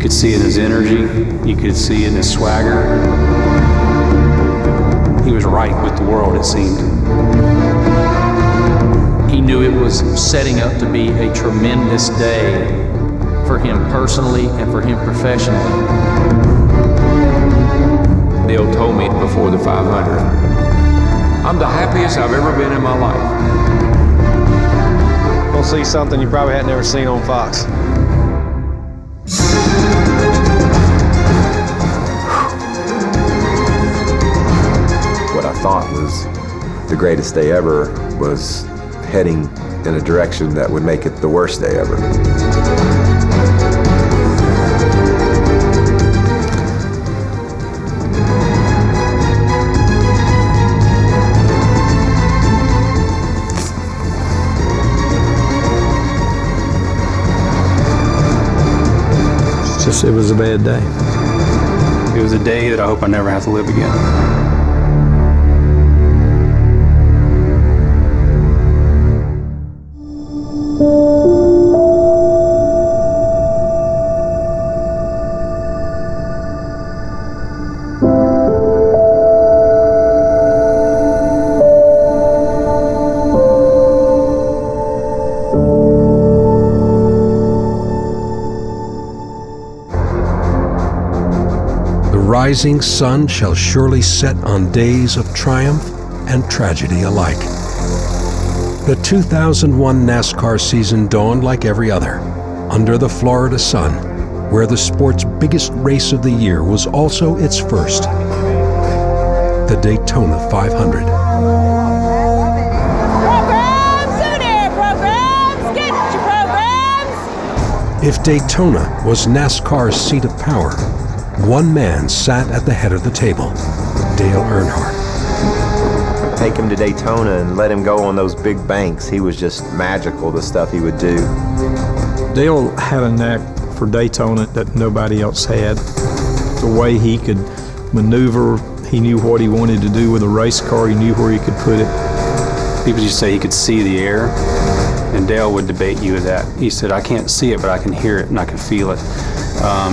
could see it in his energy, you could see it in his swagger. He was right with the world, it seemed. He knew it was setting up to be a tremendous day for him personally and for him professionally. Dale told me before the 500, I'm the happiest I've ever been in my life. You'll see something you probably had never seen on Fox. What I thought was the greatest day ever was heading in a direction that would make it the worst day ever. It was a bad day. It was a day that I hope I never have to live again. The rising sun shall surely set on days of triumph and tragedy alike. The 2001 NASCAR season dawned like every other, under the Florida sun, where the sport's biggest race of the year was also its first, the Daytona 500. Programs, souvenir programs, get your programs! If Daytona was NASCAR's seat of power, one man sat at the head of the table, Dale Earnhardt. Take him to Daytona and let him go on those big banks. He was just magical, the stuff he would do. Dale had a knack for Daytona that nobody else had. The way he could maneuver, he knew what he wanted to do with a race car, he knew where he could put it. People used to say he could see the air, and Dale would debate you with that. He said, I can't see it, but I can hear it and I can feel it.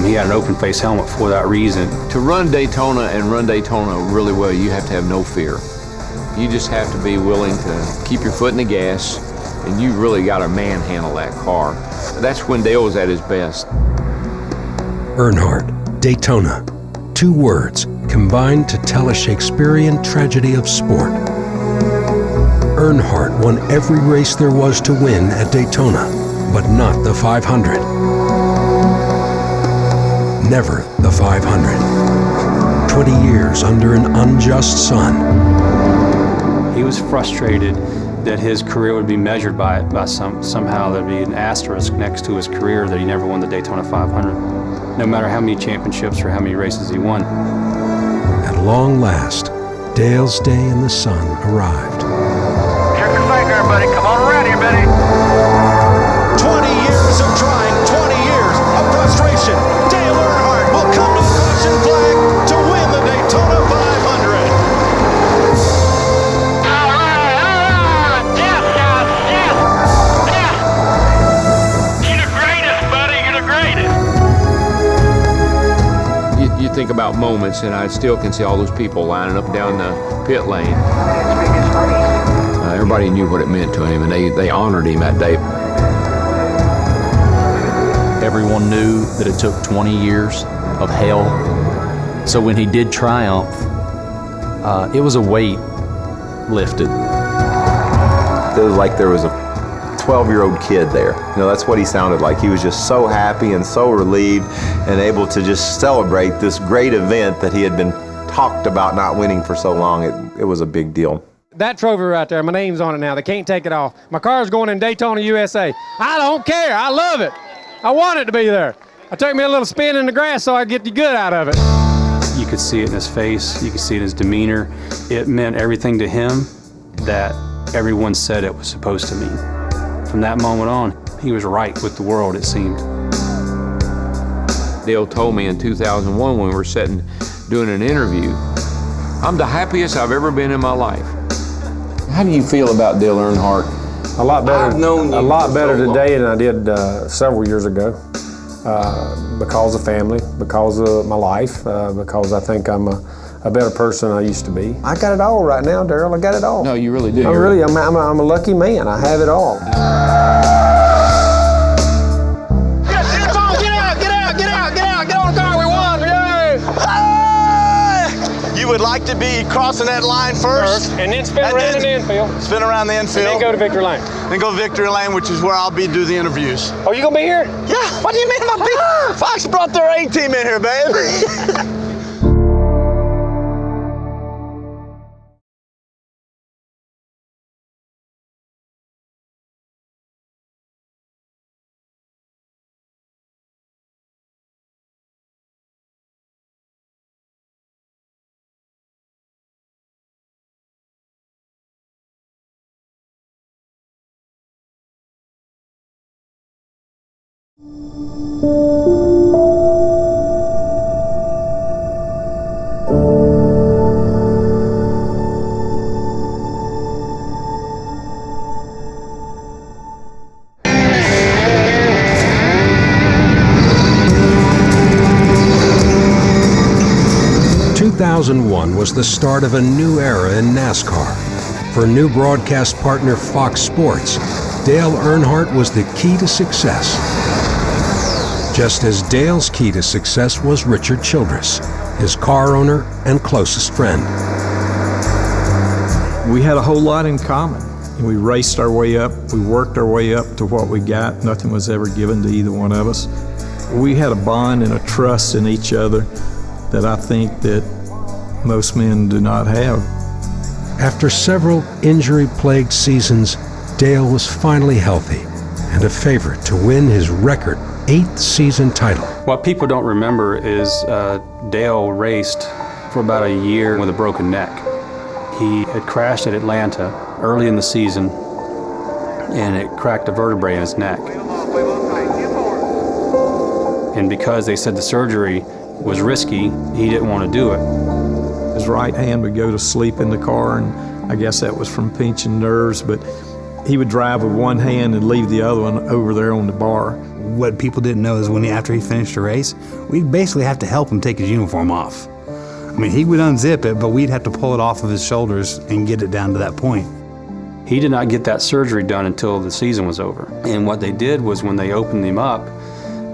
He had an open-face helmet for that reason. To run Daytona and run Daytona really well, you have to have no fear. You just have to be willing to keep your foot in the gas, and you really got to manhandle that car. That's when Dale was at his best. Earnhardt, Daytona. Two words combined to tell a Shakespearean tragedy of sport. Earnhardt won every race there was to win at Daytona, but not the 500. Never the 500. 20 years under an unjust sun. He was frustrated that his career would be measured by somehow there'd be an asterisk next to his career that he never won the Daytona 500, no matter how many championships or how many races he won. At long last, Dale's day in the sun arrived. Check your finger, buddy. Come on around here, buddy. 20 years of trying, 20 years of frustration. Dale Earnhardt will come to the caution flag to win the Daytona 500. You're the greatest, buddy. You're the greatest. You think about moments, and I still can see all those people lining up down the pit lane. Everybody knew what it meant to him, and they honored him that day. Everyone knew that it took 20 years of hell. So when he did triumph, it was a weight lifted. It was like there was a 12-year-old kid there. You know, that's what he sounded like. He was just so happy and so relieved and able to just celebrate this great event that he had been talked about not winning for so long. It was a big deal. That trophy right there, my name's on it now. They can't take it off. My car's going in Daytona, USA. I don't care. I love it. I want it to be there. I took me a little spin in the grass so I get the good out of it. You could see it in his face. You could see it in his demeanor. It meant everything to him that everyone said it was supposed to mean. From that moment on, he was right with the world, it seemed. Dale told me in 2001 when we were sitting doing an interview, I'm the happiest I've ever been in my life. How do you feel about Dale Earnhardt? A lot better. I've known you a lot for better so long. today than I did several years ago. because of family, because of my life, because I think I'm a better person than I used to be. I got it all right now, Daryl. I got it all. No, you really do. I'm a lucky man. I have it all. You would like to be crossing that line first? And then spin around in the infield. Spin around the infield. And then go to victory lane. Then go to victory lane, which is where I'll be do the interviews. Oh, you gonna be here? Yeah, what do you mean I'm be? Fox brought their A-team in here, baby. 2001 was the start of a new era in NASCAR. For new broadcast partner Fox Sports, Dale Earnhardt was the key to success. Just as Dale's key to success was Richard Childress, his car owner and closest friend. We had a whole lot in common. We raced our way up, we worked our way up to what we got. Nothing was ever given to either one of us. We had a bond and a trust in each other that I think that most men do not have. After several injury-plagued seasons, Dale was finally healthy and a favorite to win his record 8th season title. What people don't remember is Dale raced for about a year with a broken neck. He had crashed at Atlanta early in the season, and it cracked a vertebrae in his neck. And because they said the surgery was risky, he didn't want to do it. His right hand would go to sleep in the car, and I guess that was from pinching nerves, but he would drive with one hand and leave the other one over there on the bar. What people didn't know is after he finished the race, we'd basically have to help him take his uniform off. I mean, he would unzip it, but we'd have to pull it off of his shoulders and get it down to that point. He did not get that surgery done until the season was over. And what they did was when they opened him up,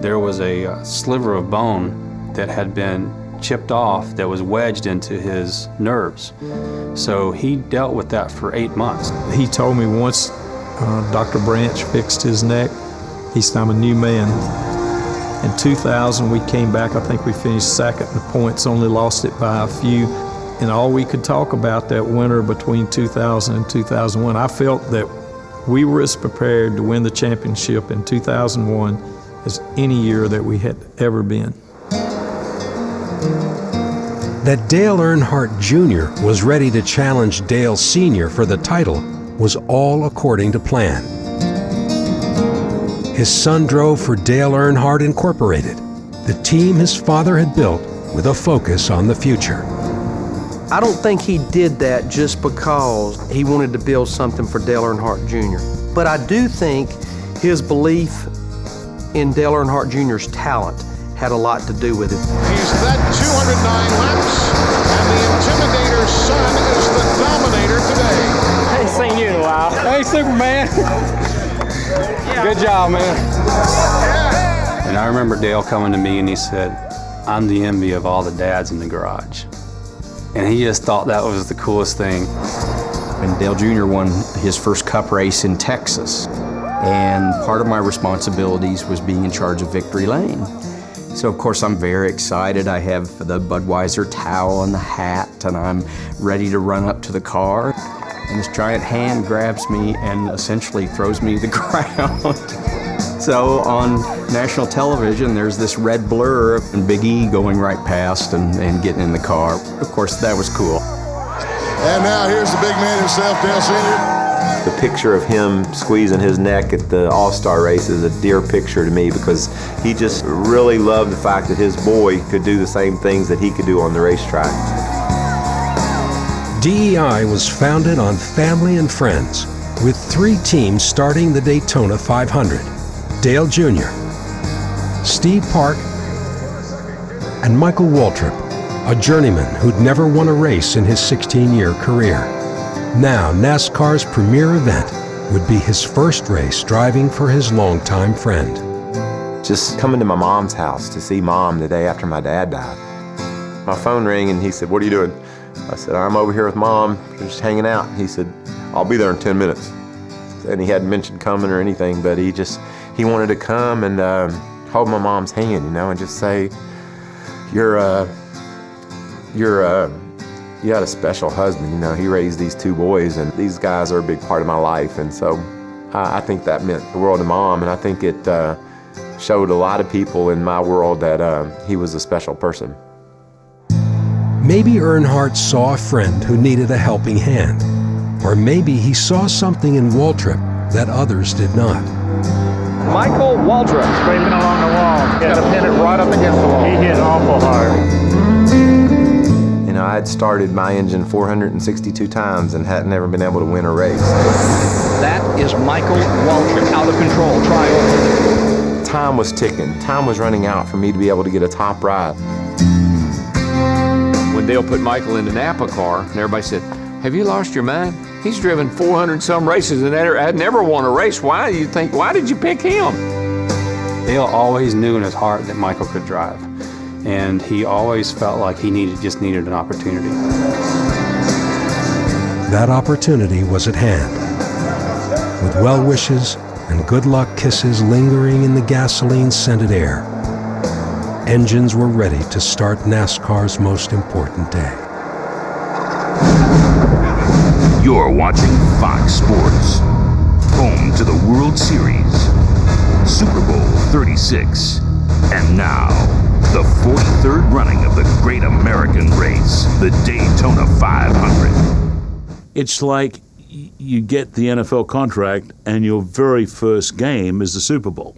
there was a sliver of bone that had been chipped off that was wedged into his nerves. So he dealt with that for 8 months. He told me once Dr. Branch fixed his neck, he said, "I'm a new man." In 2000, we came back, I think we finished second in the points, only lost it by a few. And all we could talk about that winter between 2000 and 2001, I felt that we were as prepared to win the championship in 2001 as any year that we had ever been. That Dale Earnhardt Jr. was ready to challenge Dale Sr. for the title was all according to plan. His son drove for Dale Earnhardt Incorporated, the team his father had built with a focus on the future. I don't think he did that just because he wanted to build something for Dale Earnhardt Jr. But I do think his belief in Dale Earnhardt Jr.'s talent had a lot to do with it. He's led 209 laps, and the Intimidator's son is the dominator today. I ain't seen you in a while. Hey, Superman. Good job, man. And I remember Dale coming to me and he said, "I'm the envy of all the dads in the garage." And he just thought that was the coolest thing. And Dale Jr. won his first Cup race in Texas. And part of my responsibilities was being in charge of Victory Lane. So of course I'm very excited. I have the Budweiser towel and the hat, and I'm ready to run up to the car. And this giant hand grabs me and essentially throws me to the ground. So on national television, there's this red blur and Big E going right past and getting in the car. Of course, that was cool. And now here's the big man himself, Dale Sr. The picture of him squeezing his neck at the All-Star race is a dear picture to me because he just really loved the fact that his boy could do the same things that he could do on the racetrack. DEI was founded on family and friends, with 3 teams starting the Daytona 500. Dale Jr., Steve Park, and Michael Waltrip, a journeyman who'd never won a race in his 16-year career. Now, NASCAR's premier event would be his first race driving for his longtime friend. Just coming to my mom's house to see Mom the day after my dad died. My phone rang and he said, "What are you doing?" I said, "I'm over here with Mom, we're just hanging out." He said, "I'll be there in 10 minutes. And he hadn't mentioned coming or anything, but he wanted to come and hold my mom's hand, you know, and just say, you got a special husband, you know. He raised these two boys, and these guys are a big part of my life." And so I think that meant the world to Mom, and I think it showed a lot of people in my world that he was a special person. Maybe Earnhardt saw a friend who needed a helping hand, or maybe he saw something in Waltrip that others did not. Michael Waltrip. Scraping along the wall. He's got to pin it right up against the wall. He hit awful hard. You know, I had started my engine 462 times and hadn't ever been able to win a race. That is Michael Waltrip, out of control, trying. Time was ticking. Time was running out for me to be able to get a top ride. When Dale put Michael in the Napa car, and everybody said, "Have you lost your mind? He's driven 400-some races and had never won a race. Why did you pick him?" Dale always knew in his heart that Michael could drive, and he always felt like he just needed an opportunity. That opportunity was at hand. With well wishes and good luck kisses lingering in the gasoline-scented air, engines were ready to start NASCAR's most important day. You're watching Fox Sports, home to the World Series, Super Bowl 36, and now the 43rd running of the great American race, the Daytona 500. It's like you get the NFL contract and your very first game is the Super Bowl.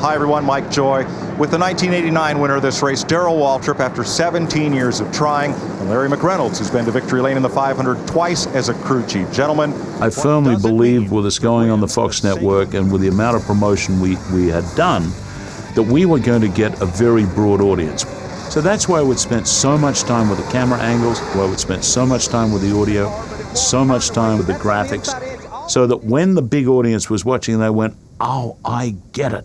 Hi everyone, Mike Joy with the 1989 winner of this race, Darrell Waltrip, after 17 years of trying, and Larry McReynolds, who's been to victory lane in the 500 twice as a crew chief. Gentlemen, I firmly believe with us going on the Fox network and with the amount of promotion we had done, that we were going to get a very broad audience. So that's why we'd spent so much time with the camera angles, why we'd spent so much time with the audio, so much time with the graphics, so that when the big audience was watching, they went, "Oh, I get it.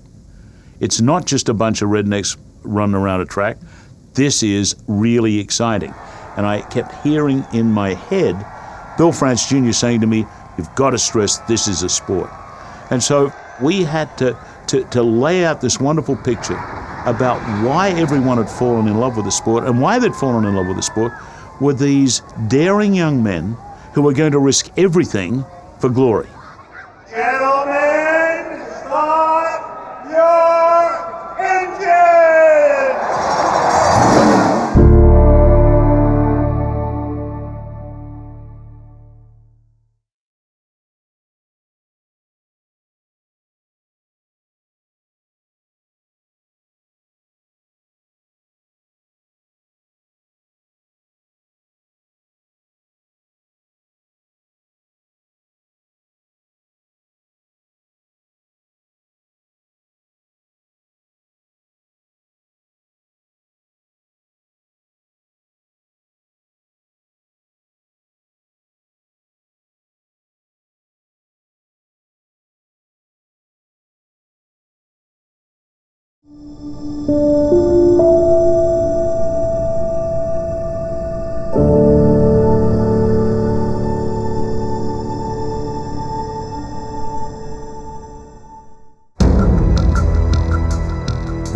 It's not just a bunch of rednecks running around a track. This is really exciting." And I kept hearing in my head Bill France Jr. saying to me, "You've got to stress this is a sport." And so we had to lay out this wonderful picture about why everyone had fallen in love with the sport, and why they'd fallen in love with the sport were these daring young men who were going to risk everything for glory. Gentlemen, start your engine!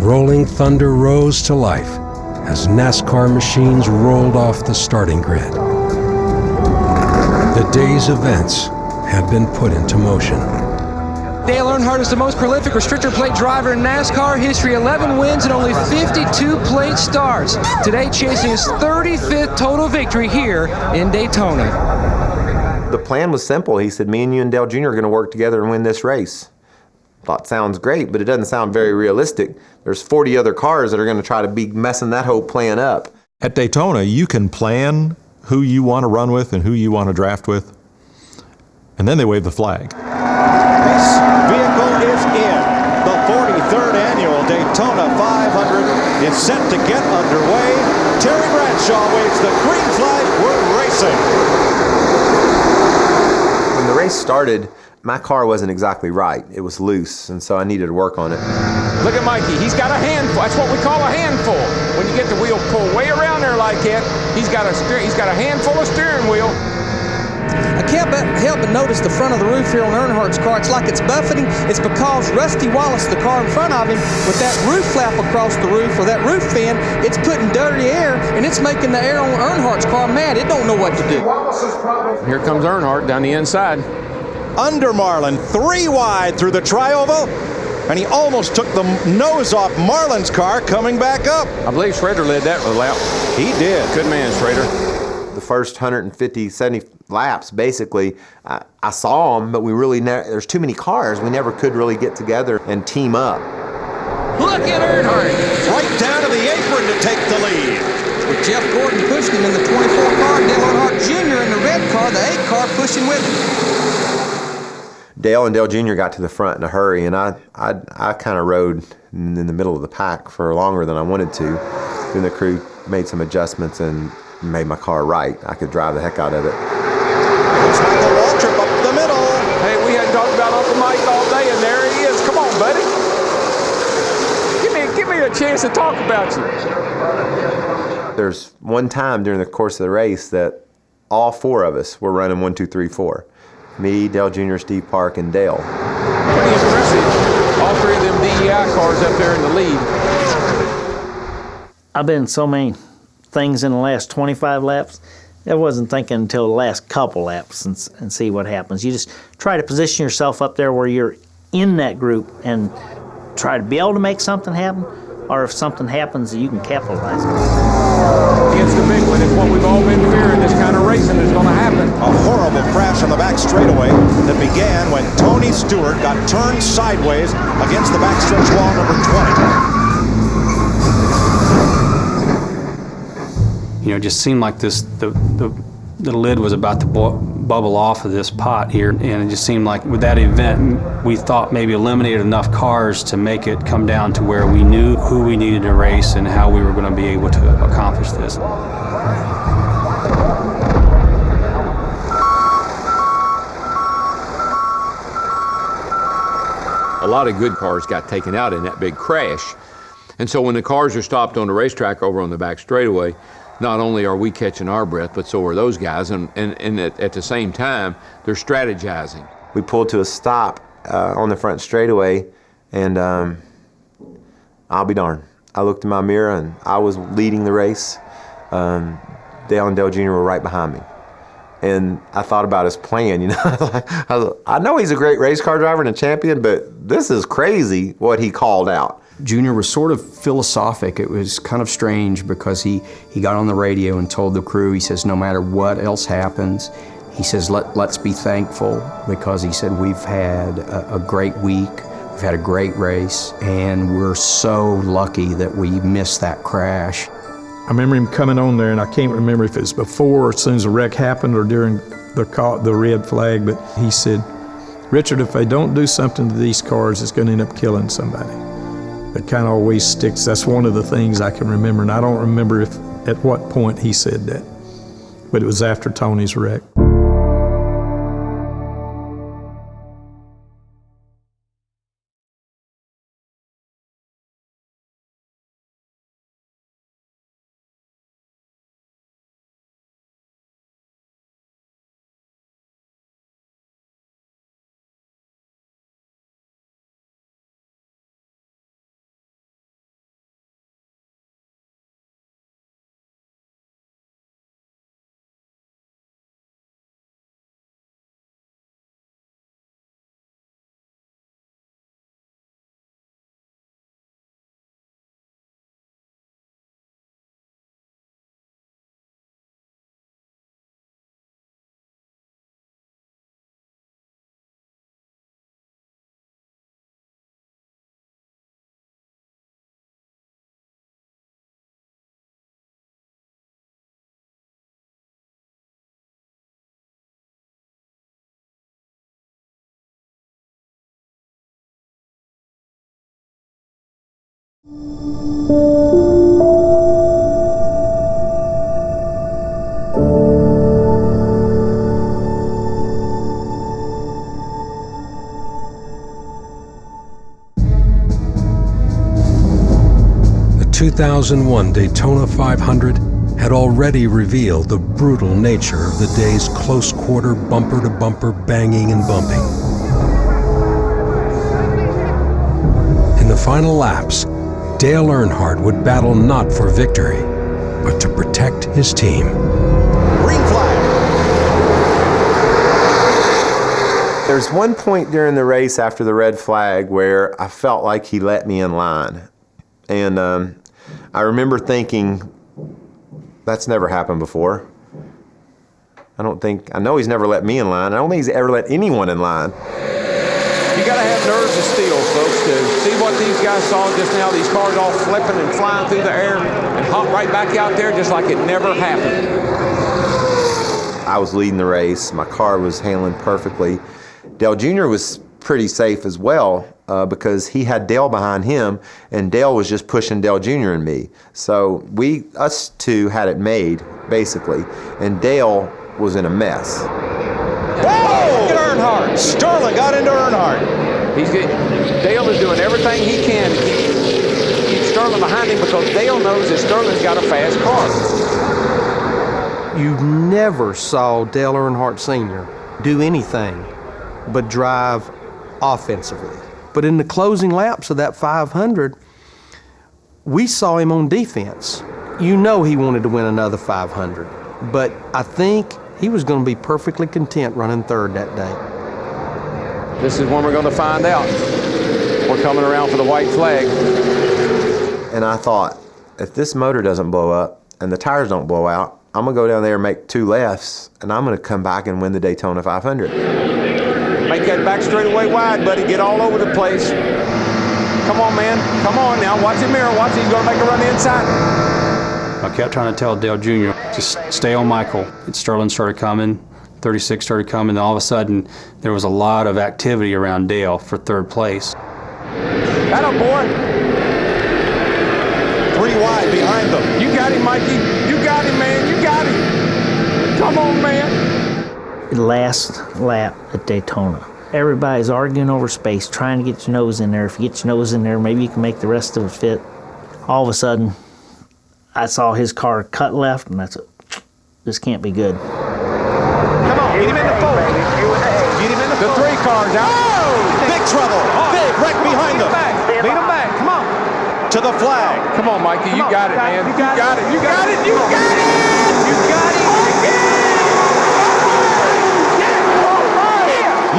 Rolling thunder rose to life as NASCAR machines rolled off the starting grid. The day's events had been put into motion. Dale Earnhardt is the most prolific restrictor plate driver in NASCAR history. 11 wins and only 52 plate starts. Today chasing his 35th total victory here in Daytona. The plan was simple. He said, "Me and you and Dale Jr. are going to work together and win this race." Thought sounds great, but it doesn't sound very realistic. There's 40 other cars that are going to try to be messing that whole plan up. At Daytona, you can plan who you want to run with and who you want to draft with, and then they wave the flag. this vehicle is in the 43rd annual Daytona 500. is set to get underway. Terry Bradshaw waves the green flag. We're racing. When the race started, my car wasn't exactly right. It was loose, and so I needed to work on it. Look at Mikey. He's got a handful. That's what we call a handful. When you get the wheel pulled way around there like that, he's got a handful of steering wheel. I can't help but notice the front of the roof here on Earnhardt's car. It's like it's buffeting. It's because Rusty Wallace, the car in front of him, with that roof flap across the roof, or that roof fin, it's putting dirty air, and it's making the air on Earnhardt's car mad. It don't know what to do. Here comes Earnhardt down the inside. Under Marlin, 3 wide through the tri-oval, and he almost took the nose off Marlin's car coming back up. I believe Schrader led that lap. He did. Good man, Schrader. The first 150, 70 laps, basically, I saw them, but we really there's too many cars. We never could really get together and team up. Look at Earnhardt. Right down to the apron to take the lead. With Jeff Gordon pushing him in the 24 car, Dale Earnhardt Jr. in the red car, the 8 car pushing with him. Dale and Dale Jr. got to the front in a hurry, and I kind of rode in the middle of the pack for longer than I wanted to. Then the crew made some adjustments and made my car right. I could drive the heck out of it. It's Michael Waltrip up the middle. Hey, we hadn't talked about Uncle Mike all day, and there he is. Come on, buddy. Give me a chance to talk about you. There's one time during the course of the race that all 4 of us were running 1, 2, 3, 4. Me, Dale Jr., Steve Park, and Dale. Pretty impressive. All 3 of them DEI cars up there in the lead. I've been in so many things in the last 25 laps. I wasn't thinking until the last couple laps and see what happens. You just try to position yourself up there where you're in that group and try to be able to make something happen, or if something happens, you can capitalize on it. It's the big one. It's what we've all been fearing. This kind of racing is going to happen. A horrible crash on the back straightaway that began when Tony Stewart got turned sideways against the backstretch wall number 20. You know, it just seemed like the lid was about to bubble off of this pot here, and it just seemed like with that event, we thought maybe eliminated enough cars to make it come down to where we knew who we needed to race and how we were going to be able to accomplish this. A lot of good cars got taken out in that big crash. And so when the cars are stopped on the racetrack over on the back straightaway, not only are we catching our breath, but so are those guys. And at the same time, they're strategizing. We pulled to a stop on the front straightaway, and I'll be darned. I looked in my mirror, and I was leading the race. Dale and Dale Jr. were right behind me. And I thought about his plan, you know. I know he's a great race car driver and a champion, but this is crazy what he called out. Junior was sort of philosophic. It was kind of strange because he got on the radio and told the crew, he says, no matter what else happens, he says, let's be thankful, because he said, we've had a great week, we've had a great race, and we're so lucky that we missed that crash. I remember him coming on there, and I can't remember if it was before or as soon as the wreck happened or during the red flag, but he said, Richard, if they don't do something to these cars, it's going to end up killing somebody. It kind of always sticks. That's one of the things I can remember, and I don't remember at what point he said that, but it was after Tony's wreck. Thank you. 2001 Daytona 500 had already revealed the brutal nature of the day's close-quarter bumper-to-bumper banging and bumping. In the final laps, Dale Earnhardt would battle not for victory, but to protect his team. Green flag. There's one point during the race after the red flag where I felt like he let me in line. And I remember thinking, that's never happened before. I know he's never let me in line. I don't think he's ever let anyone in line. You got to have nerves of steel, folks, to see what these guys saw just now. These cars all flipping and flying through the air and hop right back out there just like it never happened. I was leading the race. My car was handling perfectly. Dale Jr. was pretty safe as well because he had Dale behind him, and Dale was just pushing Dale Jr. and me. So us two had it made, basically, and Dale was in a mess. Whoa! Earnhardt. Sterling got into Earnhardt. Dale is doing everything he can to keep Sterling behind him because Dale knows that Sterling's got a fast car. You never saw Dale Earnhardt Sr. do anything but drive offensively. But in the closing laps of that 500, we saw him on defense. You know he wanted to win another 500, but I think he was going to be perfectly content running third that day. This is when we're going to find out. We're coming around for the white flag. And I thought, if this motor doesn't blow up and the tires don't blow out, I'm going to go down there and make 2 lefts, and I'm going to come back and win the Daytona 500. Make that back straightaway wide, buddy. Get all over the place. Come on, man. Come on now. Watch the mirror. Watch it. He's going to make a run inside. I kept trying to tell Dale Jr., just stay on Michael. Sterling started coming, 36 started coming, and all of a sudden there was a lot of activity around Dale for third place. That a boy. 3 wide behind them. You got him, Mikey. You got him, man. You got him. Come on, man. Last lap at Daytona. Everybody's arguing over space, trying to get your nose in there. If you get your nose in there, maybe you can make the rest of it fit. All of a sudden, I saw his car cut left, and I said, this can't be good. Come on, get him in the fold. Get him in the 3 cars out. Oh! Big trouble. Big wreck behind them. Beat him back. Come on. To the flag. Come on, Mikey. You got it, man. You got it. You got it. You got it. You got it.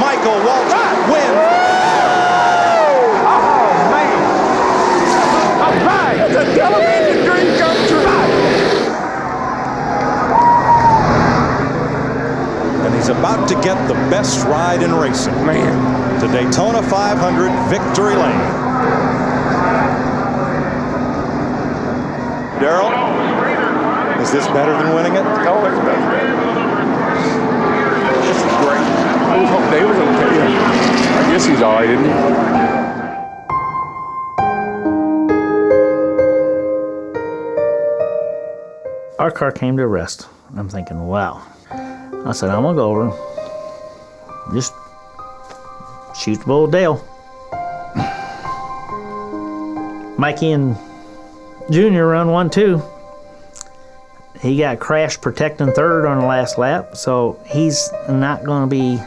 Michael Walsh wins. Oh, man. All right. It's a television dream come true. And he's about to get the best ride in racing. Man. To Daytona 500 Victory Lane. Darrell, is this better than winning it? Oh, it's better. This is great. I was hoping Dave was okay. I guess he's all right, isn't he? Our car came to a rest. I'm thinking, wow. I said, I'm going to go over and just shoot the bull with Dale. Mikey and Junior run 1-2. He got crashed protecting third on the last lap, so he's not going to be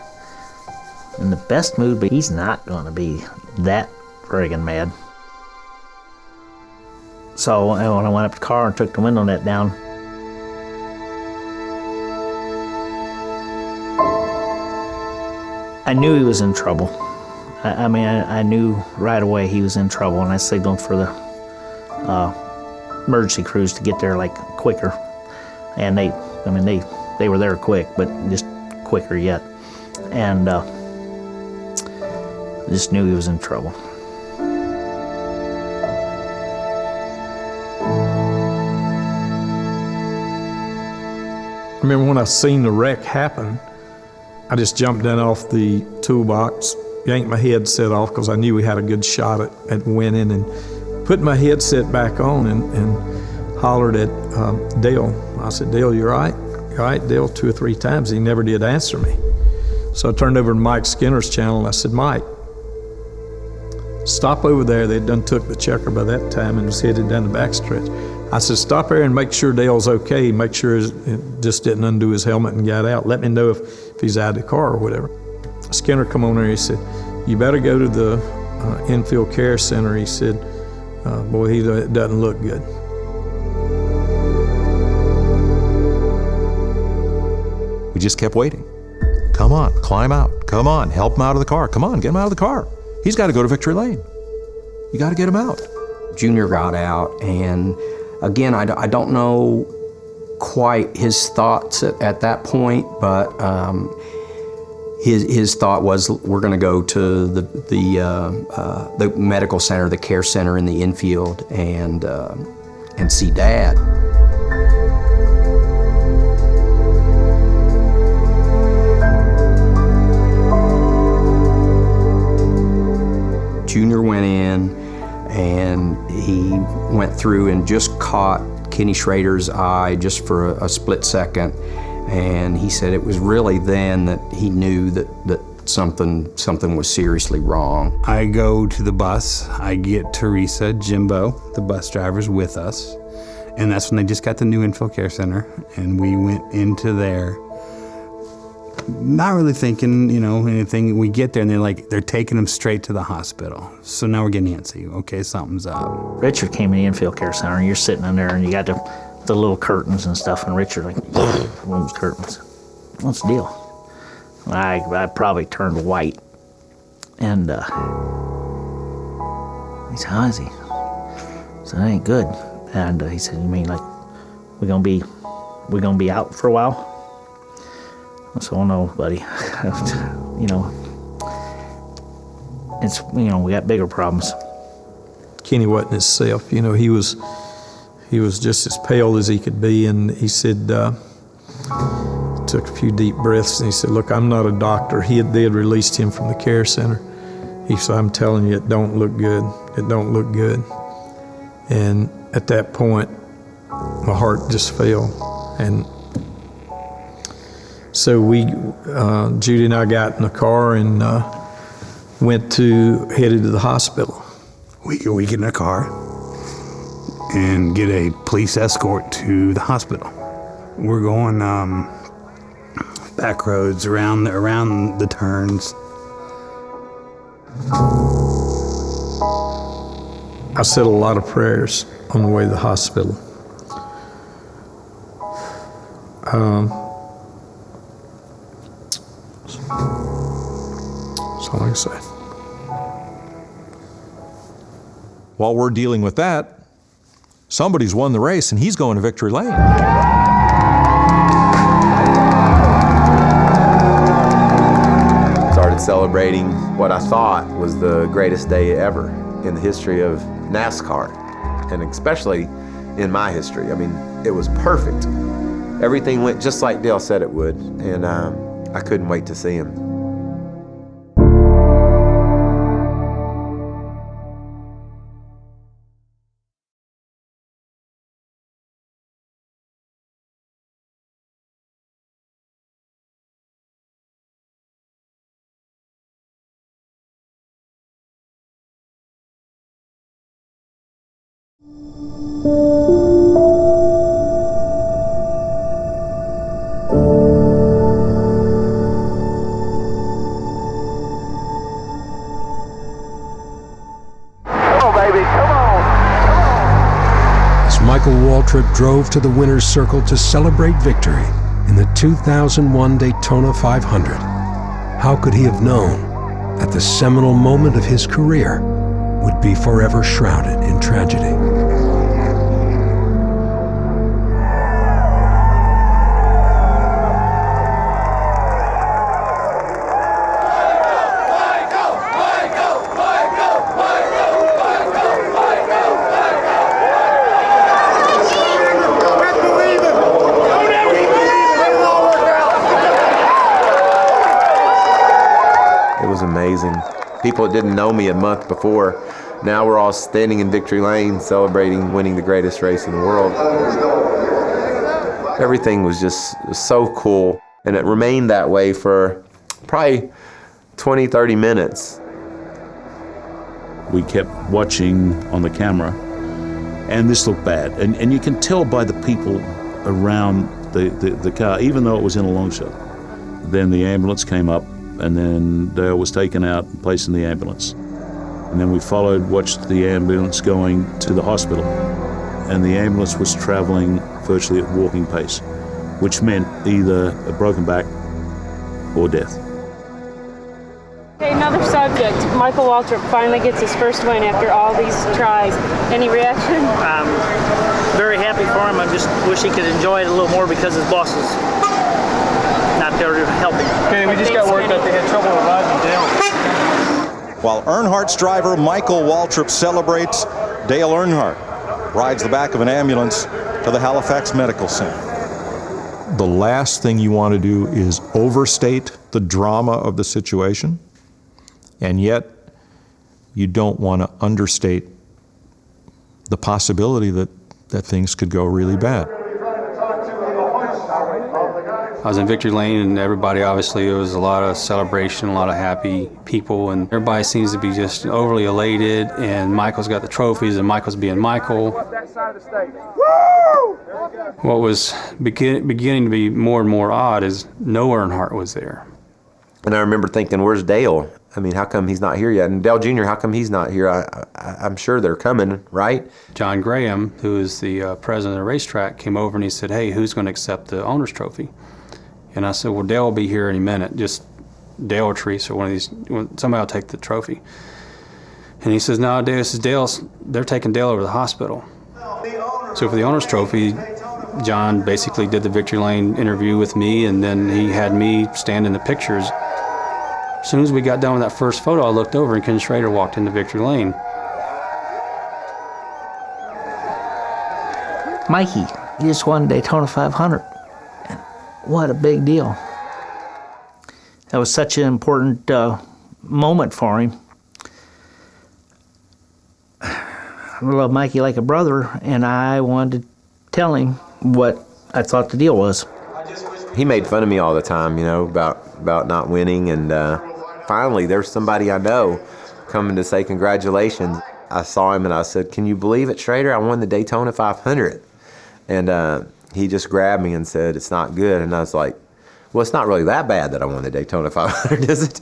in the best mood, but he's not going to be that friggin' mad. So when I went up to the car and took the window net down, I knew he was in trouble. I knew right away he was in trouble, and I signaled for the emergency crews to get there like quicker. And they were there quick, but just quicker yet. And just knew he was in trouble. I remember when I seen the wreck happen, I just jumped down off the toolbox, yanked my headset off because I knew we had a good shot at winning, and put my headset back on and hollered at Dale. I said, Dale, you all right? You all right, Dale? 2 or 3 times. He never did answer me. So I turned over to Mike Skinner's channel and I said, Mike, stop over there. They'd done took the checker by that time and was headed down the backstretch. I said, stop there and make sure Dale's okay. Make sure it just didn't undo his helmet and got out. Let me know if he's out of the car or whatever. Skinner come on there, he said, you better go to the infield care center. He said, boy, he doesn't look good. We just kept waiting. Come on, climb out. Come on, help him out of the car. Come on, get him out of the car. He's got to go to victory lane. You got to get him out. Junior got out, and again, I don't know quite his thoughts at that point, but his thought was, we're going to go to the medical center, the care center in the infield, and see Dad. Junior went in, and he went through and just caught Kenny Schrader's eye just for a split second, and he said it was really then that he knew that something was seriously wrong. I go to the bus, I get Teresa, Jimbo, the bus driver's with us, and that's when they just got the new infield care center, and we went into there. Not really thinking, anything. We get there and they're taking him straight to the hospital. So now we're getting antsy. Okay, something's up. Richard came to the infield care center, and you're sitting in there, and you got the little curtains and stuff, and Richard those curtains. What's the deal? I probably turned white, and he said, how is he? I said, that ain't good. And he said, you mean like we're gonna be out for a while? I said, oh no, buddy. It's, we got bigger problems. Kenny wasn't himself. He was just as pale as he could be, and he said, took a few deep breaths, and he said, look, I'm not a doctor. They had released him from the care center. He said, I'm telling you, it don't look good. It don't look good. And at that point, my heart just fell. And so Judy and I got in the car and headed to the hospital. We get in the car and get a police escort to the hospital. We're going back roads around the turns. I said a lot of prayers on the way to the hospital. That's all I can say. While we're dealing with that, somebody's won the race and he's going to victory lane. Started celebrating what I thought was the greatest day ever in the history of NASCAR, and especially in my history. I mean, it was perfect. Everything went just like Dale said it would, and I couldn't wait to see him. Michael Waltrip drove to the winner's circle to celebrate victory in the 2001 Daytona 500. How could he have known that the seminal moment of his career would be forever shrouded in tragedy? Amazing. People that didn't know me a month before, now we're all standing in victory lane celebrating winning the greatest race in the world. Everything was just so cool, and it remained that way for probably 20, 30 minutes. We kept watching on the camera, and this looked bad. And you can tell by the people around the car, even though it was in a long shot. Then the ambulance came up, and then Dale was taken out and placed in the ambulance. And then we watched the ambulance going to the hospital. And the ambulance was traveling virtually at walking pace, which meant either a broken back or death. Okay, another subject. Michael Waltrip finally gets his first win after all these tries. Any reaction? I'm very happy for him. I just wish he could enjoy it a little more because his boss is not there to help him. Okay, we just got word that they had trouble reviving Dale. While Earnhardt's driver Michael Waltrip celebrates, Dale Earnhardt rides the back of an ambulance to the Halifax Medical Center. The last thing you want to do is overstate the drama of the situation, and yet you don't want to understate the possibility that things could go really bad. I was in victory lane, and everybody, obviously, there was a lot of celebration, a lot of happy people, and everybody seems to be just overly elated, and Michael's got the trophies, and Michael's being Michael. What was beginning to be more and more odd is no Earnhardt was there. And I remember thinking, where's Dale? I mean, how come he's not here yet? And Dale Jr., how come he's not here? I'm sure they're coming, right? John Graham, who is the president of the racetrack, came over and he said, hey, who's going to accept the owner's trophy? And I said, well, Dale will be here any minute. Just Dale or Teresa, one of these, somebody will take the trophy. And he says, no, they're taking Dale over to the hospital. So for the owner's trophy, John basically did the victory lane interview with me, and then he had me stand in the pictures. As soon as we got done with that first photo, I looked over and Ken Schrader walked into victory lane. Mikey, he just won Daytona 500. What a big deal. That was such an important moment for him. I love Mikey like a brother, and I wanted to tell him what I thought the deal was. He made fun of me all the time, you know, about not winning, and finally there's somebody I know coming to say congratulations. I saw him and I said, can you believe it, Schrader? I won the Daytona 500. And he just grabbed me and said, it's not good. And I was like, well, it's not really that bad that I won the Daytona 500, is it?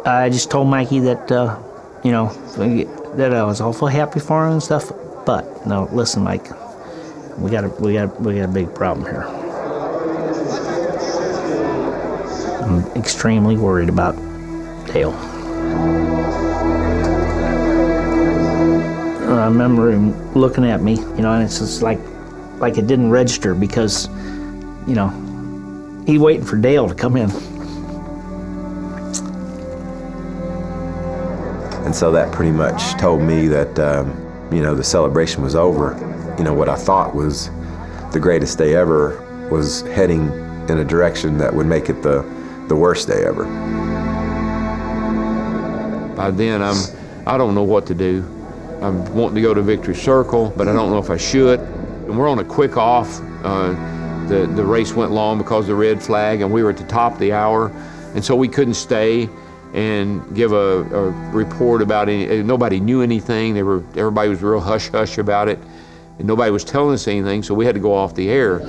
I just told Mikey that, you know, that I was awful happy for him and stuff. But no, listen, Mike, we got a big problem here. I'm extremely worried about Dale. I remember him looking at me, you know, and it's just like it didn't register because, you know, he waiting for Dale to come in. And so that pretty much told me that, you know, the celebration was over. You know, what I thought was the greatest day ever was heading in a direction that would make it the worst day ever. By then, I don't know what to do. I'm wanting to go to Victory Circle, but I don't know if I should. And we're on a quick off. The race went long because of the red flag, and we were at the top of the hour, and so we couldn't stay and give a report about any. Nobody knew anything. Everybody was real hush-hush about it, and nobody was telling us anything, so we had to go off the air.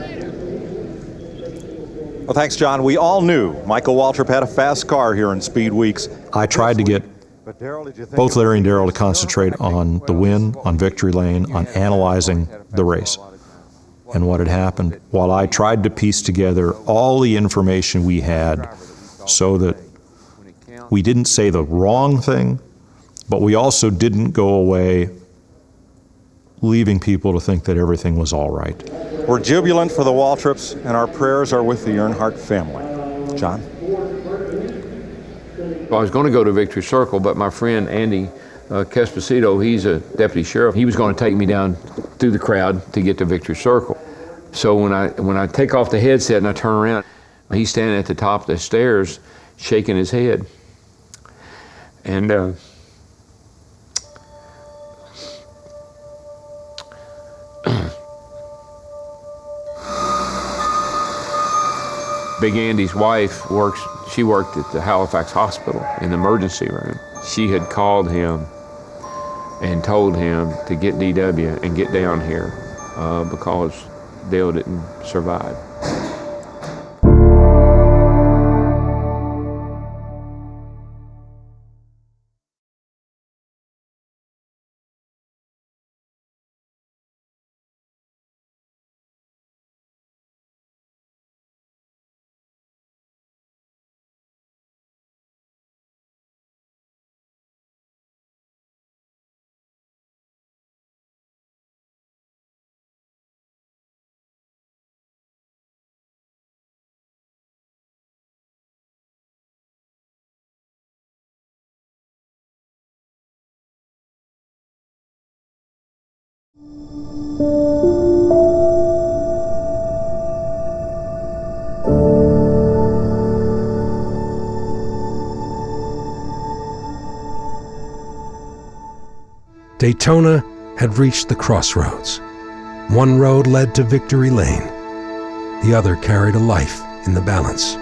Well, thanks, John. We all knew Michael Waltrip had a fast car here in Speed Weeks. I tried to get both Larry and Darrell to concentrate on the win, on victory lane, on analyzing the race and what had happened, while I tried to piece together all the information we had so that we didn't say the wrong thing, but we also didn't go away leaving people to think that everything was all right. We're jubilant for the Waltrips, and our prayers are with the Earnhardt family. John? Well, I was going to go to Victory Circle, but my friend Andy Casposito, he's a deputy sheriff. He was going to take me down through the crowd to get to Victory Circle. So when I take off the headset and I turn around, he's standing at the top of the stairs shaking his head. And Big Andy's wife she worked at the Halifax Hospital in the emergency room. She had called him and told him to get DW and get down here because Dale didn't survive. Daytona had reached the crossroads. One road led to victory lane. The other carried a life in the balance.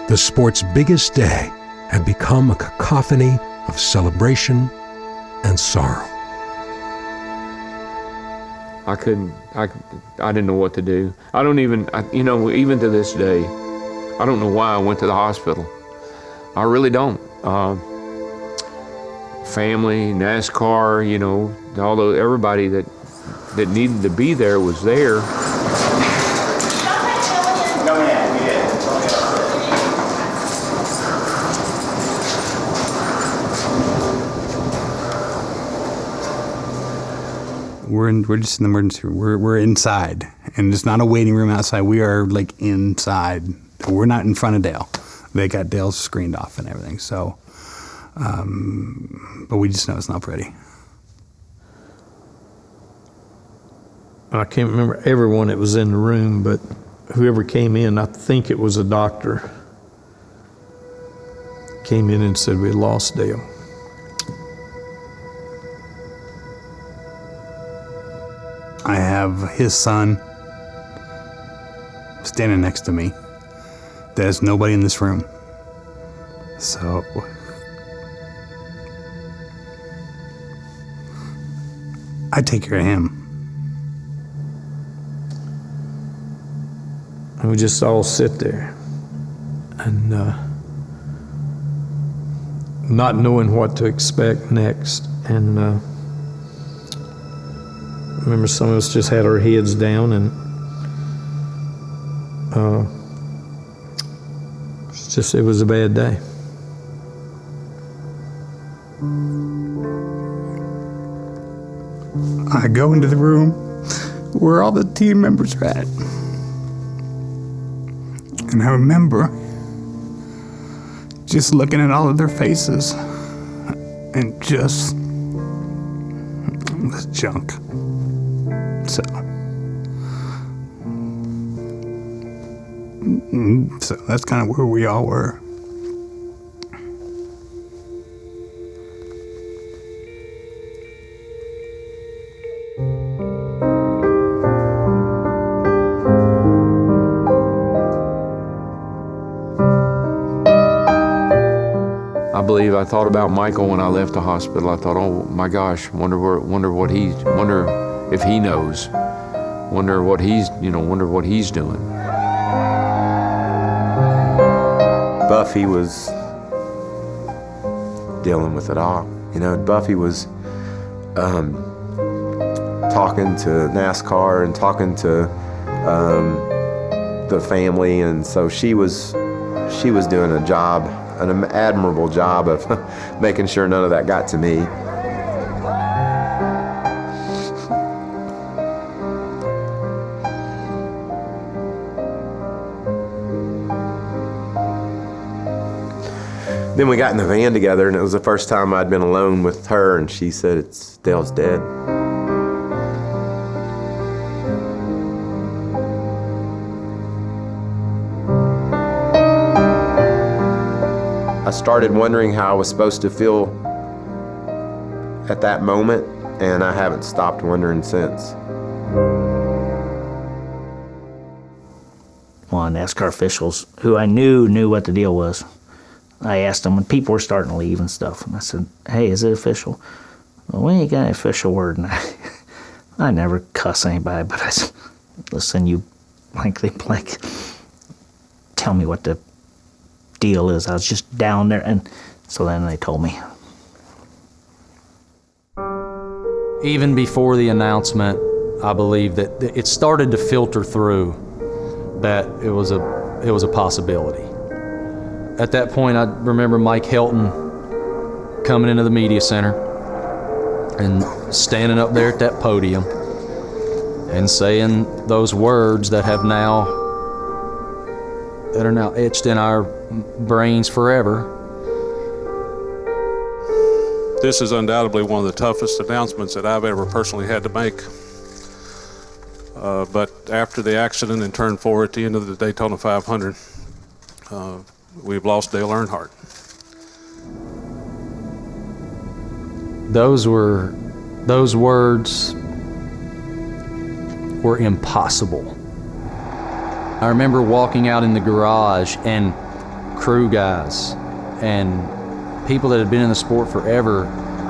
The sport's biggest day had become a cacophony of celebration and sorrow. I didn't know what to do. I don't even, even to this day, I don't know why I went to the hospital. I really don't. Family, NASCAR, although everybody that needed to be there was there. We're just in the emergency room. We're inside, and it's not a waiting room outside. We are like inside. We're not in front of Dale. They got Dale screened off and everything. So, but we just know it's not pretty. I can't remember everyone that was in the room, but whoever came in, I think it was a doctor, came in and said we had lost Dale. I have his son standing next to me. There's nobody in this room. So I take care of him. And we just all sit there and not knowing what to expect next. And I remember some of us just had our heads down, and it was a bad day. I go into the room where all the team members are at. And I remember just looking at all of their faces and just this junk. So that's kind of where we all were. I thought about Michael when I left the hospital. I thought, oh my gosh, wonder if he knows. Wonder what he's doing. Buffy was dealing with it all. Buffy was talking to NASCAR and talking to the family, and so she was doing a job, an admirable job of making sure none of that got to me. Then we got in the van together, and it was the first time I'd been alone with her, and she said, Dale's dead. I started wondering how I was supposed to feel at that moment, and I haven't stopped wondering since. Well, NASCAR officials who I knew what the deal was. I asked them when people were starting to leave and stuff, and I said, hey, is it official? well, we ain't got any official word. And I never cuss anybody, but I said, listen, you blankly blank, tell me what the deal is. I was just down there, and so then they told me. Even before the announcement, I believe that it started to filter through that it was a possibility. At that point, I remember Mike Helton coming into the media center and standing up there at that podium and saying those words that are now etched in our brains forever. This is undoubtedly one of the toughest announcements that I've ever personally had to make. But after the accident in turn 4 at the end of the Daytona 500, we've lost Dale Earnhardt. Those words were impossible. I remember walking out in the garage and crew guys and people that had been in the sport forever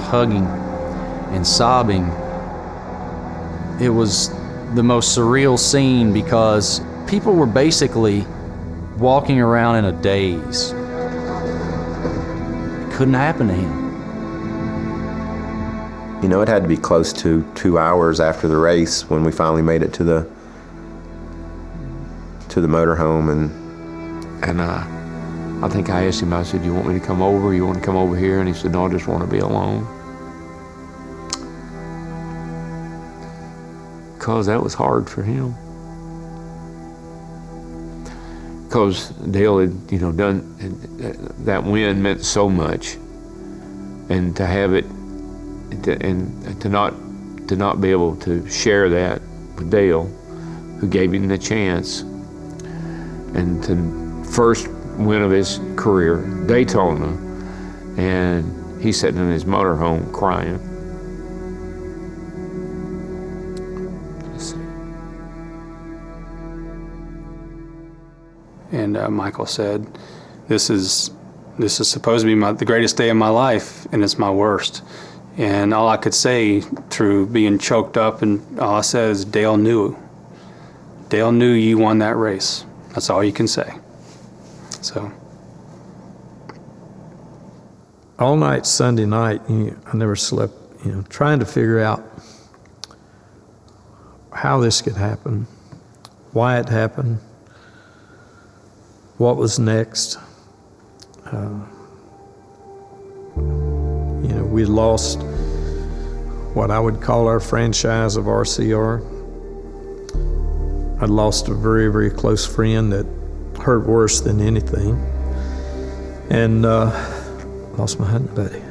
hugging and sobbing. It was the most surreal scene because people were basically walking around in a daze. It couldn't happen to him. You know, it had to be close to 2 hours after the race when we finally made it to the motorhome, and I think I asked him, I said, you want me to come over? You want to come over here? And he said, no, I just want to be alone. Because that was hard for him. Because Dale had, done, that win meant so much. And to have it, to not be able to share that with Dale, who gave him the chance, and to first win of his career, Daytona, and he's sitting in his motorhome crying. And Michael said, this is supposed to be the greatest day of my life, and it's my worst. And all I could say through being choked up, and all I said is, Dale knew you won that race. That's all you can say. So, all night Sunday night, I never slept, trying to figure out how this could happen, why it happened, what was next. We lost what I would call our franchise of RCR. I'd lost a very, very close friend that hurt worse than anything, and lost my hunting buddy.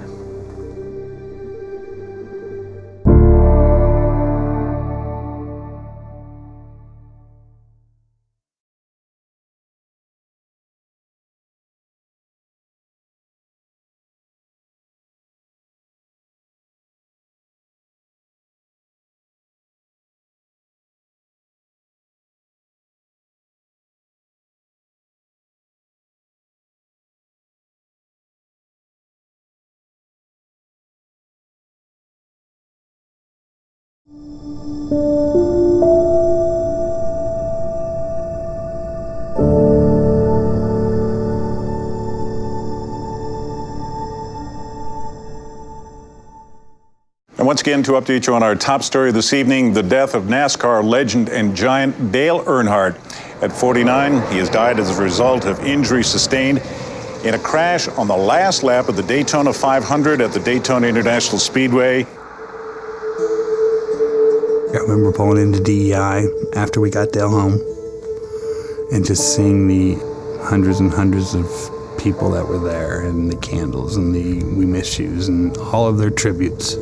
And once again, to update you on our top story this evening, the death of NASCAR legend and giant Dale Earnhardt. At 49, he has died as a result of injury sustained in a crash on the last lap of the Daytona 500 at the Daytona International Speedway. I remember pulling into DEI after we got Dale home and just seeing the hundreds and hundreds of people that were there, and the candles and the "We Miss Yous" and all of their tributes.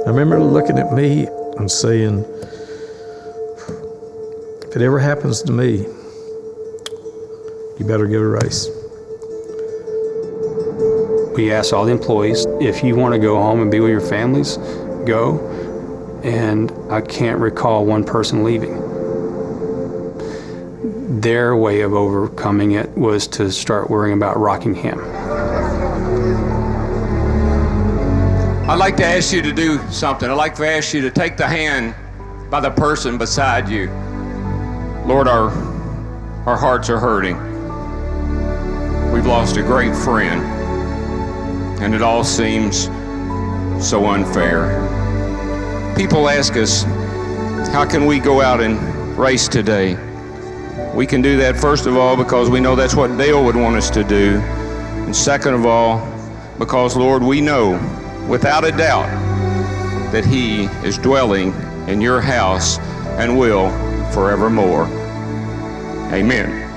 I remember looking at me and saying, if it ever happens to me, you better give a race. We asked all the employees, if you want to go home and be with your families, go. And I can't recall one person leaving. Their way of overcoming it was to start worrying about Rockingham. I'd like to ask you to do something. I'd like to ask you to take the hand by the person beside you. Lord, our hearts are hurting. We've lost a great friend, and it all seems so unfair. People ask us, how can we go out and race today? We can do that, first of all, because we know that's what Dale would want us to do. And second of all, because, Lord, we know without a doubt that he is dwelling in your house and will forevermore. Amen.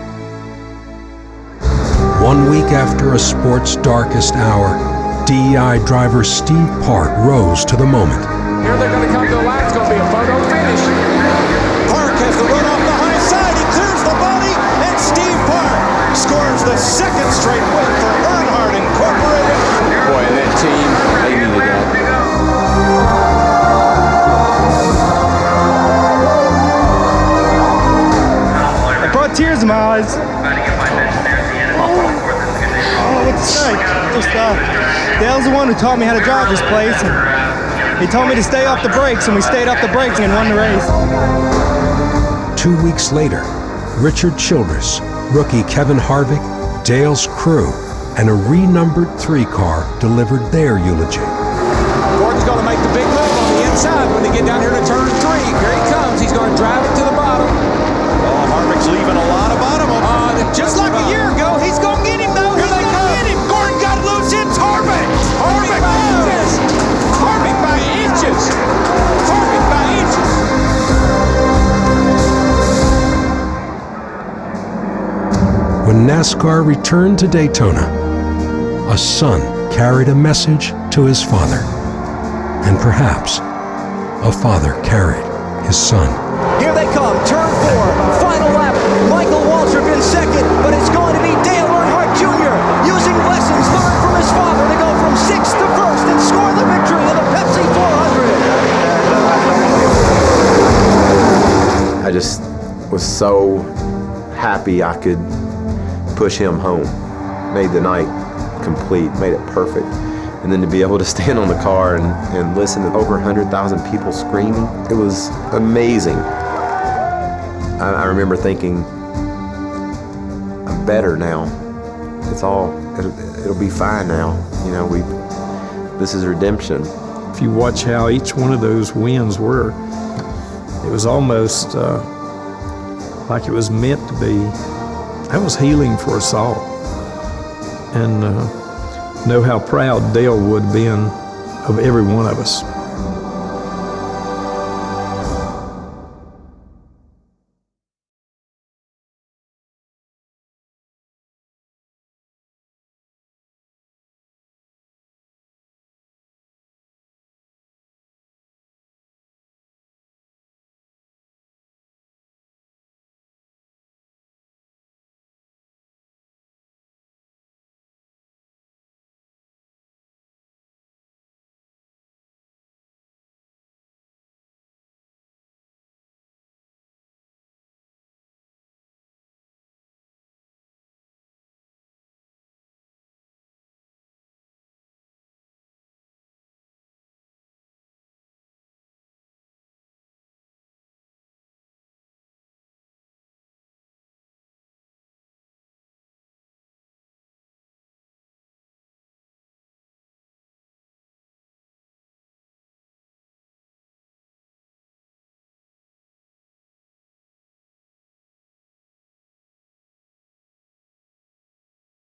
1 week after a sport's darkest hour, DEI driver Steve Park rose to the moment. Here they're going to come to the line. It's going to be a photo finish. Park has the run off the high side. He clears the body, and Steve Park scores the second straight win for Earnhardt Incorporated. Boy, and that team, they needed that. It brought tears in my eyes. I don't know what to say. Just, Dale's the one who taught me how to drive this place, and he told me to stay off the brakes, and we stayed off the brakes and won the race. 2 weeks later, Richard Childress, rookie Kevin Harvick, Dale's crew, and a renumbered 3 car delivered their eulogy. Gordon's going to make the big move on the inside when they get down here to turn 3. Here he comes. He's going to drive it to the bottom. Oh, Harvick's leaving a lot of bottom. Just like a year ago, he's going to get him, though. He's going to get him. Gordon got loose. It's Harvick. Harvick by inches. Harvick by inches. Harvick by inches. When NASCAR returned to Daytona, a son carried a message to his father, and perhaps a father carried his son. Here they come, turn 4, final lap. Michael Waltrip in second, but it's going to be Dale Earnhardt Jr. using lessons learned from his father to go from 6th to 1st and score the victory in the Pepsi 400. I just was so happy I could push him home. Made the night complete, made it perfect. And then to be able to stand on the car and listen to over 100,000 people screaming, it was amazing. I remember thinking, I'm better now. It'll be fine now. You know, this is redemption. If you watch how each one of those wins were, it was almost like it was meant to be. That was healing for us all. And know how proud Dale would have been of every one of us.